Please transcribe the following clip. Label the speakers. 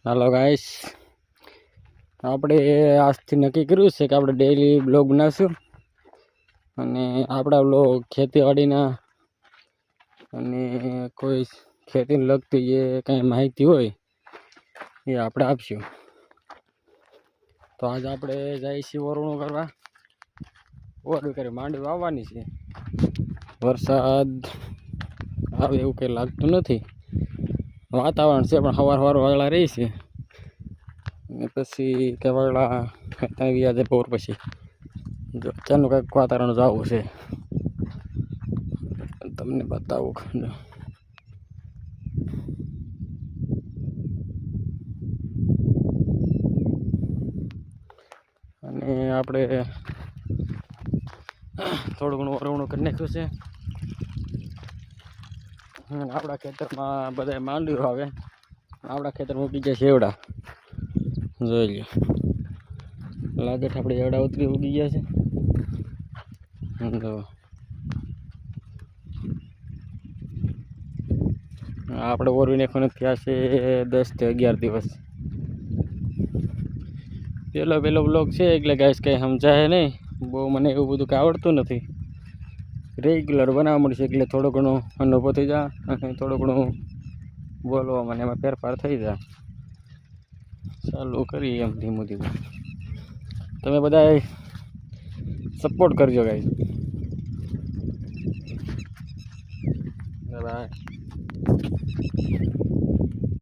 Speaker 1: હાલો guys, આપણે આજથી નક્કી કર્યું છે કે આપણે ડેઈલી બ્લોગ બનાવશું અને આપણા બ્લોગ ખેતીવાડીના અને કોઈ ખેતીને લગતી જે કંઈ માહિતી હોય એ આપણે આપશું. તો આજે આપણે જઈએ છીએ વરુણું કરવા. ઓરું કરી માંડવી વાવવાની છે. વરસાદ આવે એવું કંઈ લાગતું નથી. વાતાવરણ છે પણ સવાર વાળા રહી છે ને પછી કે વાળા આવી યાદ બપોર પછી જો અચાનક કંઈક વાતાવરણ જવું છે તમને બતાવું ખંડ. અને આપણે થોડું ઘણું વરવણું કરી નાખ્યું છે. આપણા ખેતરમાં બધા માંડવી આવે. આપણા ખેતરમાં ઉગી ગયા છે એવડા, જોઈ લો. લાગે છે આપણે એવડા ઉતરી ઉગી ગયા છે. તો આપણે ઓરવી નાખવાનું થયા છે 10 થી 11 દિવસ. પેલો બ્લોગ છે એટલે ગાઈસ કંઈ સમજાય નહીં. બહુ મને એવું બધું કંઈ આવડતું નથી. રેગ્યુલર બનાવવા મળશે એટલે થોડો ઘણો અનુભવ થઈ જાય અને થોડું ઘણું બોલવામાં એમાં ફેરફાર થઈ જાય. ચાલુ કરીએ એમ ધીમું ધીમું. તમે બધા સપોર્ટ કરજો ગાઈસ. બાય.